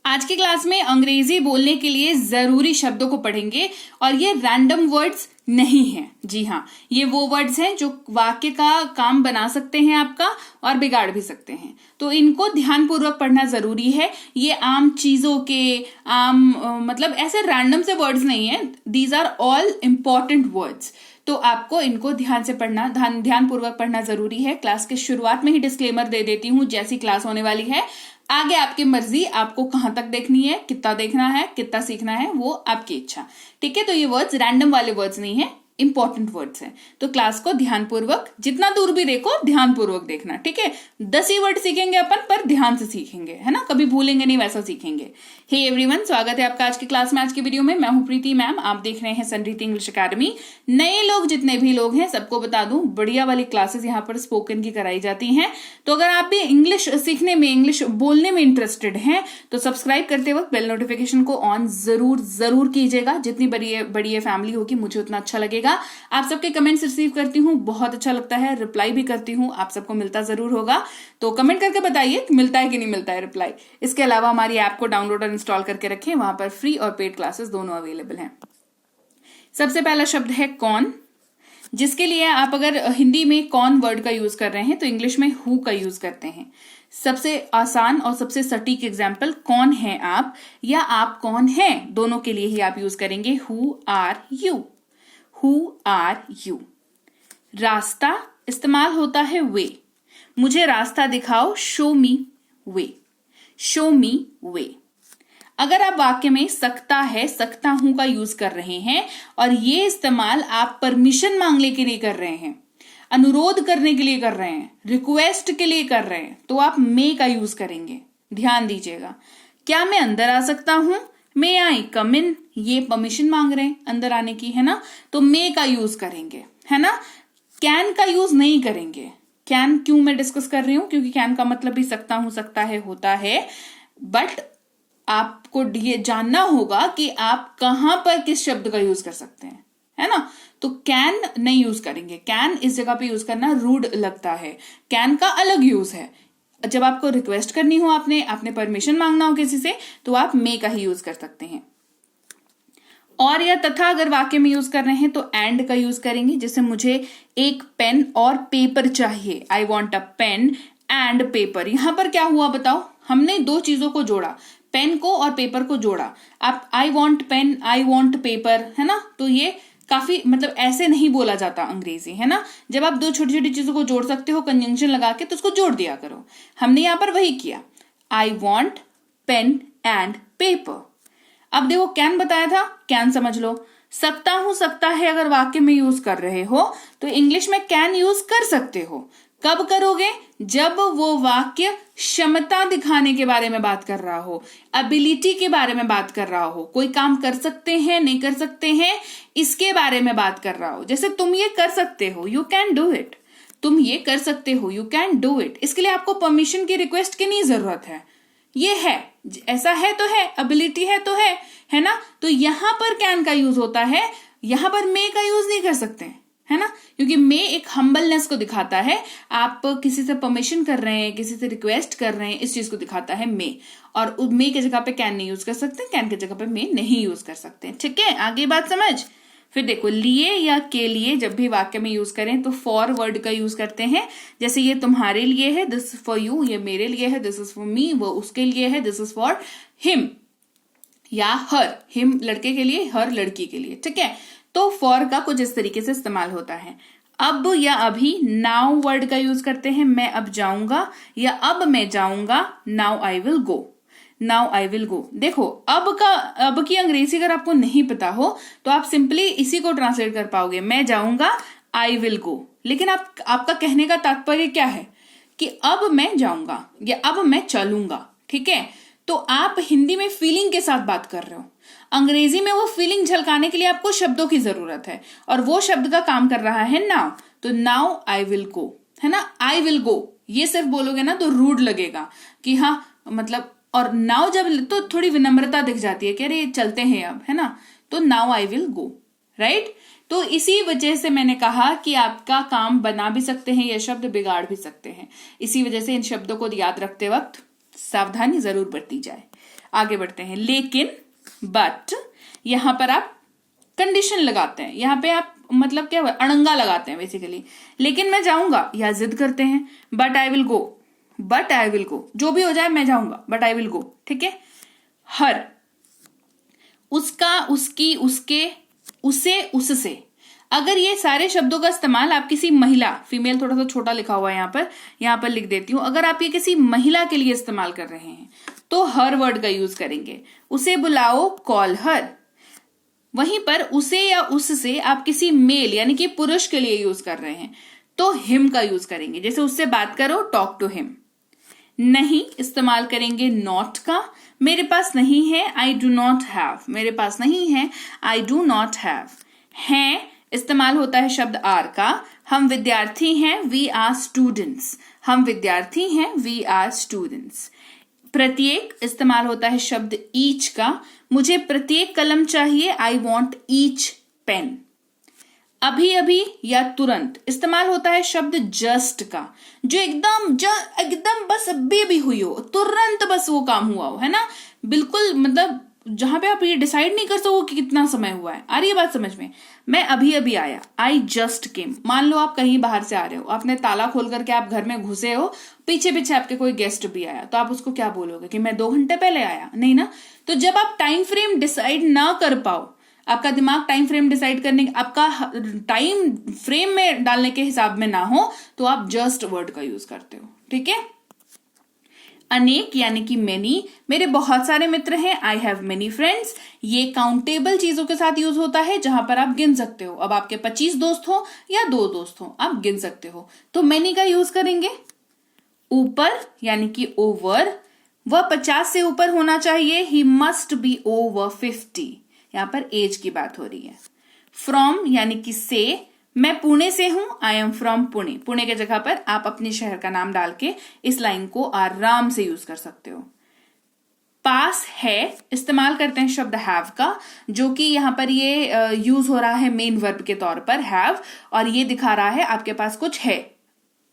आज की क्लास में अंग्रेजी बोलने के लिए जरूरी शब्दों को पढ़ेंगे और ये रैंडम वर्ड्स नहीं है। जी हाँ, ये वो वर्ड्स हैं जो वाक्य का काम बना सकते हैं आपका और बिगाड़ भी सकते हैं, तो इनको ध्यानपूर्वक पढ़ना जरूरी है। ये आम चीजों के मतलब ऐसे रैंडम से वर्ड्स नहीं है, these are all important words, तो आपको इनको ध्यान से पढ़ना, ध्यानपूर्वक पढ़ना जरूरी है। क्लास के शुरुआत में ही डिस्क्लेमर दे देती हूँ, जैसी क्लास होने वाली है आगे आपकी मर्जी, आपको कहां तक देखनी है, कितना देखना है, कितना सीखना है, वो आपकी इच्छा। ठीक है, तो ये वर्ड्स रैंडम वाले वर्ड्स नहीं है, इंपॉर्टेंट वर्ड्स हैं, तो क्लास को ध्यानपूर्वक जितना दूर भी देखो ध्यानपूर्वक देखना। ठीक है, 10 ही वर्ड सीखेंगे अपन, पर ध्यान से सीखेंगे, है ना, कभी भूलेंगे नहीं, वैसा सीखेंगे। हे एवरीवन, स्वागत है आपका आज की क्लास में। आज की वीडियो में मैं हूं प्रीति मैम, आप देख रहे हैं सनरीति इंग्लिश अकेडमी। नए लोग जितने भी लोग हैं सबको बता दूं, बढ़िया वाली क्लासेस यहाँ पर स्पोकन की कराई जाती हैं, तो अगर आप भी इंग्लिश सीखने में, इंग्लिश बोलने में इंटरेस्टेड हैं तो सब्सक्राइब करते वक्त बेल नोटिफिकेशन को ऑन जरूर कीजिएगा। जितनी बड़ी ये फैमिली होगी मुझे उतना अच्छा लगेगा। आप सबके कमेंट्स रिसीव करती हूँ, बहुत अच्छा लगता है, रिप्लाई भी करती हूँ, आप सबको मिलता जरूर होगा, तो कमेंट करके बताइए मिलता है कि नहीं मिलता है रिप्लाई। इसके अलावा हमारी ऐप को डाउनलोड और इंस्टॉल करके रखें, वहां पर फ्री और पेड क्लासेस दोनों अवेलेबल हैं। सबसे पहला शब्द है कौन, जिसके लिए आप अगर हिंदी में कौन वर्ड का यूज कर रहे हैं तो इंग्लिश में हु का यूज करते हैं। सबसे आसान और सबसे सटीक एग्जाम्पल, कौन है आप या आप कौन हैं, दोनों के लिए ही आप यूज करेंगे who are you. Who are you. रास्ता इस्तेमाल होता है वे, मुझे रास्ता दिखाओ, शो मी वे, शो मी वे। अगर आप वाक्य में सकता है, सकता हूं का यूज कर रहे हैं और ये इस्तेमाल आप परमिशन मांगने के लिए कर रहे हैं, अनुरोध करने के लिए कर रहे हैं, रिक्वेस्ट के लिए कर रहे हैं, तो आप मे का यूज करेंगे। ध्यान दीजिएगा, क्या मैं अंदर आ सकता हूं, मे आई कम इन, ये परमिशन मांग रहे हैं अंदर आने की, है ना, तो मे का यूज करेंगे, है ना। कैन का यूज नहीं करेंगे। कैन क्यों मैं डिस्कस कर रही हूं, क्योंकि कैन का मतलब भी सकता हूं, सकता है, होता है, बट आपको ये जानना होगा कि आप कहां पर किस शब्द का यूज कर सकते हैं, है ना। तो कैन नहीं यूज करेंगे, कैन इस जगह पे यूज करना रूड लगता है, कैन का अलग यूज है। जब आपको रिक्वेस्ट करनी हो, आपने परमिशन मांगना हो किसी से, तो आप मे का ही यूज कर सकते हैं। और या तथा अगर वाक्य में यूज कर रहे हैं तो एंड का यूज करेंगे, जैसे मुझे एक पेन और पेपर चाहिए, I want a pen and paper. यहां पर क्या हुआ बताओ, हमने दो चीजों को जोड़ा, पेन को और पेपर को जोड़ा। आप I want pen, I want paper, है ना, तो ये काफी मतलब ऐसे नहीं बोला जाता अंग्रेजी, है ना। जब आप दो छोटी छोटी चीजों को जोड़ सकते हो कंजंक्शन लगा के, तो उसको जोड़ दिया करो। हमने यहां पर वही किया, I want pen and paper. अब देखो कैन बताया था, कैन समझ लो। सकता हूं, सकता है अगर वाक्य में यूज कर रहे हो तो इंग्लिश में कैन यूज कर सकते हो। कब करोगे, जब वो वाक्य क्षमता दिखाने के बारे में बात कर रहा हो, एबिलिटी के बारे में बात कर रहा हो, कोई काम कर सकते हैं, नहीं कर सकते हैं, इसके बारे में बात कर रहा हो। जैसे तुम ये कर सकते हो, यू कैन डू इट, तुम ये कर सकते हो, यू कैन डू इट। इसके लिए आपको परमिशन की, रिक्वेस्ट की नहीं जरूरत है, ये है, ऐसा है तो है, एबिलिटी है तो है ना। तो यहां पर कैन का यूज होता है, यहां पर मे का यूज नहीं कर सकते, है ना, क्योंकि मे एक हम्बलनेस को दिखाता है, आप किसी से परमिशन कर रहे हैं, किसी से रिक्वेस्ट कर रहे हैं, इस चीज को दिखाता है मे। और मे की जगह पे कैन नहीं यूज कर सकते, कैन की जगह पे मे नहीं यूज कर सकते। ठीक है, आगे बात समझ। फिर देखो, लिए या के लिए जब भी वाक्य में यूज करें तो फॉर वर्ड का यूज करते हैं। जैसे ये तुम्हारे लिए है, दिस इज फॉर यू, ये मेरे लिए है, दिस इज फॉर मी, वो उसके लिए है, दिस इज फॉर हिम या हर, हिम लड़के के लिए, हर लड़की के लिए। ठीक है, तो फॉर का कुछ इस तरीके से इस्तेमाल होता है। अब या अभी नाउ वर्ड का यूज करते हैं, मैं अब जाऊंगा या अब मैं जाऊंगा, now I will go, now I will go. देखो अब की अंग्रेजी अगर आपको नहीं पता हो तो आप सिंपली इसी को ट्रांसलेट कर पाओगे, मैं जाऊंगा, आई विल गो। लेकिन आपका कहने का तात्पर्य क्या है कि अब मैं जाऊंगा या अब मैं चलूंगा। ठीक है, तो आप हिंदी में फीलिंग के साथ बात कर रहे हो, अंग्रेजी में वो फीलिंग झलकाने के लिए आपको शब्दों की जरूरत है, और वो शब्द का काम कर रहा है नाउ। तो नाउ आई विल गो, है ना, आई विल गो ये सिर्फ बोलोगे ना तो रूड लगेगा कि हाँ मतलब, और नाउ जब तो थोड़ी विनम्रता दिख जाती है कि अरे चलते हैं अब, है ना, तो now I will go, right. तो इसी वजह से मैंने कहा कि आपका काम बना भी सकते हैं ये शब्द, बिगाड़ भी सकते हैं। इसी वजह से इन शब्दों को याद रखते वक्त सावधानी जरूर बरती जाए। आगे बढ़ते हैं। लेकिन, बट, यहां पर आप कंडीशन लगाते हैं, यहां पे आप मतलब क्या अड़ंगा लगाते हैं बेसिकली। लेकिन मैं जाऊंगा या जिद करते हैं, but I will go, but I will go, जो भी हो जाए मैं जाऊंगा, बट आई विल गो। ठीक है। हर, उसका, उसकी, उसके, उसे, उससे। अगर ये सारे शब्दों का इस्तेमाल आप किसी महिला, फीमेल थोड़ा सा छोटा लिखा हुआ है यहां पर लिख देती हूं, अगर आप ये किसी महिला के लिए इस्तेमाल कर रहे हैं तो हर वर्ड का यूज करेंगे। उसे बुलाओ, कॉल हर। वहीं पर उसे या उससे आप किसी मेल यानी कि पुरुष के लिए यूज कर रहे हैं तो हिम का यूज करेंगे। जैसे उससे बात करो, टॉक टू हिम। नहीं इस्तेमाल करेंगे नॉट का। मेरे पास नहीं है, आई डू नॉट हैव। मेरे पास नहीं है, आई डू नॉट हैव। हैं इस्तेमाल होता है शब्द आर का। हम विद्यार्थी हैं, वी आर स्टूडेंट्स। हम विद्यार्थी हैं, वी आर स्टूडेंट्स। प्रत्येक इस्तेमाल होता है शब्द ईच का। मुझे प्रत्येक कलम चाहिए, आई वॉन्ट ईच पेन। अभी अभी या तुरंत इस्तेमाल होता है शब्द जस्ट का, जो एकदम बस अभी अभी हुई हो, तुरंत बस वो काम हुआ हो, है ना। बिल्कुल मतलब जहां पे आप ये डिसाइड नहीं कर सको कि कितना समय हुआ है। आ रही है बात समझ में। मैं अभी अभी आया, आई जस्ट केम। मान लो आप कहीं बाहर से आ रहे हो, आपने ताला खोल करके आप घर में घुसे हो, पीछे पीछे आपके कोई गेस्ट भी आया, तो आप उसको क्या बोलोगे कि मैं 2 घंटे पहले आया? नहीं ना। तो जब आप टाइम फ्रेम डिसाइड ना कर पाओ, आपका दिमाग टाइम फ्रेम डिसाइड करने, आपका टाइम फ्रेम में डालने के हिसाब में ना हो, तो आप जस्ट वर्ड का यूज करते हो। ठीक है। अनेक यानी कि मेनी। मेरे बहुत सारे मित्र हैं, आई हैव मेनी फ्रेंड्स। ये काउंटेबल चीजों के साथ यूज होता है जहां पर आप गिन सकते हो। अब आपके 25 दोस्त हो या 2 दोस्त हो, आप गिन सकते हो, तो मेनी का यूज करेंगे। ऊपर यानी कि ओवर। वह 50 से ऊपर होना चाहिए, ही मस्ट बी ओवर 50। यहां पर एज की बात हो रही है। फ्रॉम यानी कि से। मैं पुणे से हूं, I am from Pune. Pune के जगह पर आप अपने शहर का नाम डाल के इस लाइन को आराम से यूज कर सकते हो। पास है इस्तेमाल करते हैं शब्द हैव का, जो कि यहां पर ये यूज हो रहा है मेन वर्ब के तौर पर हैव, और ये दिखा रहा है आपके पास कुछ है।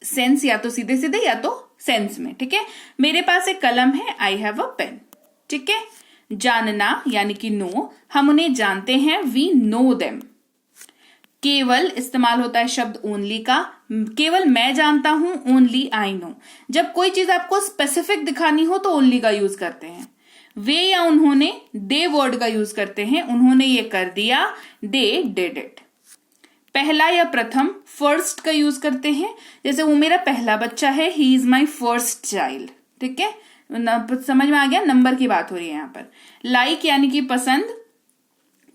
सेंस या तो सीधे सीधे या तो सेंस में। ठीक है। मेरे पास एक कलम है, आई हैव अ पेन। ठीक है। जानना यानी कि नो। हम उन्हें जानते हैं, वी नो देम। केवल इस्तेमाल होता है शब्द ओनली का। केवल मैं जानता हूं, ओनली आई नो। जब कोई चीज आपको स्पेसिफिक दिखानी हो तो ओनली का यूज करते हैं। वे या उन्होंने, दे वर्ड का यूज करते हैं। उन्होंने ये कर दिया, दे डिड इट। पहला या प्रथम, फर्स्ट का यूज करते हैं। जैसे वो मेरा पहला बच्चा है, he is my first child. ठीक है। समझ में आ गया, नंबर की बात हो रही है यहां पर। लाइक यानी कि पसंद।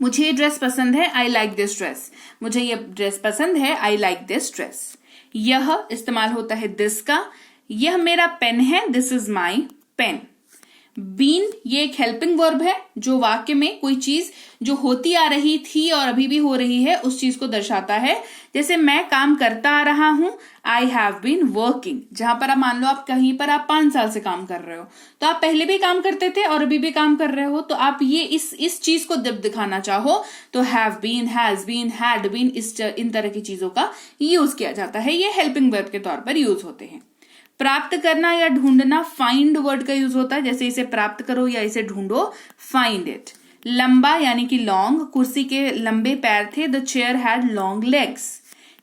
मुझे ये ड्रेस पसंद है, आई लाइक दिस ड्रेस। मुझे ये ड्रेस पसंद है, आई लाइक दिस ड्रेस। यह इस्तेमाल होता है दिस का। यह मेरा पेन है, दिस इज माई पेन। बीन ये एक हेल्पिंग वर्ब है, जो वाक्य में कोई चीज जो होती आ रही थी और अभी भी हो रही है उस चीज को दर्शाता है। जैसे मैं काम करता आ रहा हूं, आई हैव बीन वर्किंग। जहां पर आप मान लो आप कहीं पर आप 5 साल से काम कर रहे हो, तो आप पहले भी काम करते थे और अभी भी काम कर रहे हो, तो आप ये इस चीज को जब दिखाना चाहो तो have been, has been, had been, इन तरह की चीजों का यूज किया जाता है। ये हेल्पिंग वर्ब के तौर पर यूज होते हैं। प्राप्त करना या ढूंढना, फाइंड वर्ड का यूज होता है। जैसे इसे प्राप्त करो या इसे ढूंढो, फाइंड इट। लंबा यानी कि लॉन्ग। कुर्सी के लंबे पैर थे, the chair had long legs.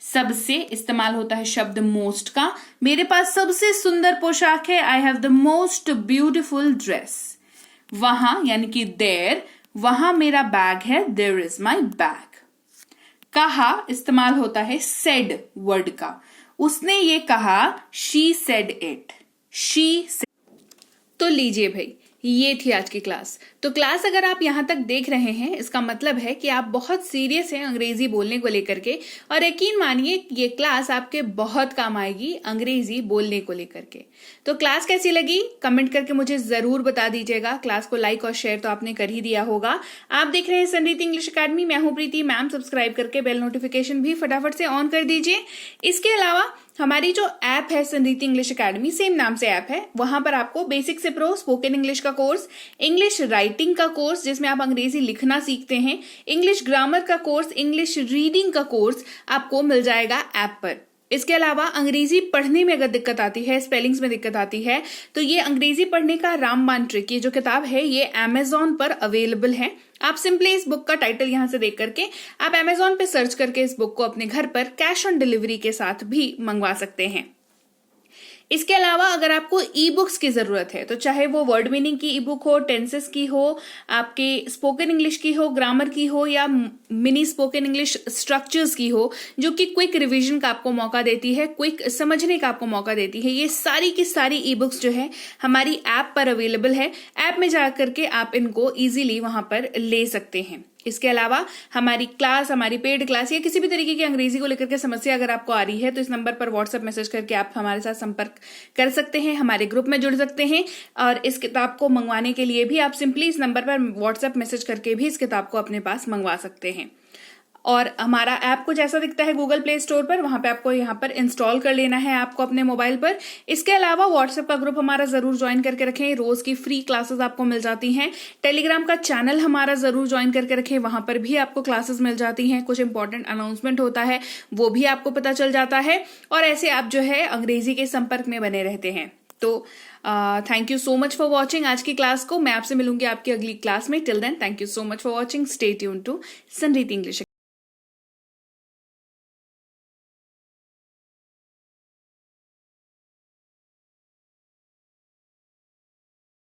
सबसे इस्तेमाल होता है शब्द मोस्ट का। मेरे पास सबसे सुंदर पोशाक है, I have the most beautiful dress. वहां यानी कि देयर। वहां मेरा बैग है, देयर इज माई बैग। कहा इस्तेमाल होता है सेड वर्ड का। उसने ये कहा, she said it. She said. तो लीजिए भाई, ये थी आज की क्लास। तो क्लास अगर आप यहाँ तक देख रहे हैं, इसका मतलब है कि आप बहुत सीरियस हैं अंग्रेजी बोलने को लेकर के, और यकीन मानिए ये क्लास आपके बहुत काम आएगी अंग्रेजी बोलने को लेकर के। तो क्लास कैसी लगी कमेंट करके मुझे जरूर बता दीजिएगा। क्लास को लाइक और शेयर तो आपने कर ही दिया होगा। आप देख रहे हैं संरीति इंग्लिश अकेडमी, मैं हूं प्रीति मैम। सब्सक्राइब करके बेल नोटिफिकेशन भी फटाफट से ऑन कर दीजिए। इसके अलावा हमारी जो ऐप है संरीति इंग्लिश अकेडमी, सेम नाम से ऐप है, वहां पर आपको बेसिक से प्रो स्पोकन इंग्लिश का कोर्स, इंग्लिश राइटिंग का कोर्स जिसमें आप अंग्रेजी लिखना सीखते हैं, इंग्लिश ग्रामर का कोर्स, इंग्लिश रीडिंग का कोर्स आपको मिल जाएगा ऐप पर। इसके अलावा अंग्रेजी पढ़ने में अगर दिक्कत आती है, स्पेलिंग्स में दिक्कत आती है, तो ये अंग्रेजी पढ़ने का रामबाण ट्रिक, ये जो किताब है ये Amazon पर अवेलेबल है। आप सिंपली इस बुक का टाइटल यहां से देख करके आप Amazon पे सर्च करके इस बुक को अपने घर पर कैश ऑन डिलीवरी के साथ भी मंगवा सकते हैं। इसके अलावा अगर आपको ई बुक्स की जरूरत है, तो चाहे वो वर्ड मीनिंग की ई बुक हो, टेंसेस की हो, आपके स्पोकन इंग्लिश की हो, ग्रामर की हो, या मिनी स्पोकन इंग्लिश स्ट्रक्चर्स की हो, जो कि क्विक रिवीजन का आपको मौका देती है, क्विक समझने का आपको मौका देती है, ये सारी की सारी ई बुक्स जो है हमारी ऐप पर अवेलेबल है। ऐप में जाकर के आप इनको इजीली वहां पर ले सकते हैं। इसके अलावा हमारी क्लास, हमारी पेड क्लास या किसी भी तरीके की अंग्रेजी को लेकर के समस्या अगर आपको आ रही है, तो इस नंबर पर व्हाट्सएप मैसेज करके आप हमारे साथ संपर्क कर सकते हैं, हमारे ग्रुप में जुड़ सकते हैं। और इस किताब को मंगवाने के लिए भी आप सिंपली इस नंबर पर व्हाट्सएप मैसेज करके भी इस किताब को अपने पास मंगवा सकते हैं। और हमारा ऐप को जैसा दिखता है गूगल प्ले स्टोर पर, वहां पे आपको यहाँ पर इंस्टॉल कर लेना है ऐप को अपने मोबाइल पर। इसके अलावा व्हाट्सएप का ग्रुप हमारा जरूर ज्वाइन करके रखें, रोज की फ्री क्लासेस आपको मिल जाती हैं। टेलीग्राम का चैनल हमारा जरूर ज्वाइन करके रखें, वहां पर भी आपको क्लासेस मिल जाती हैं, कुछ इंपॉर्टेंट अनाउंसमेंट होता है वो भी आपको पता चल जाता है, और ऐसे आप जो है अंग्रेजी के संपर्क में बने रहते हैं। तो thank you so much for watching आज की क्लास को। मैं आपसे मिलूंगी आपकी अगली क्लास में। Till then thank you so much for watching. Stay tuned to Samriddhi English.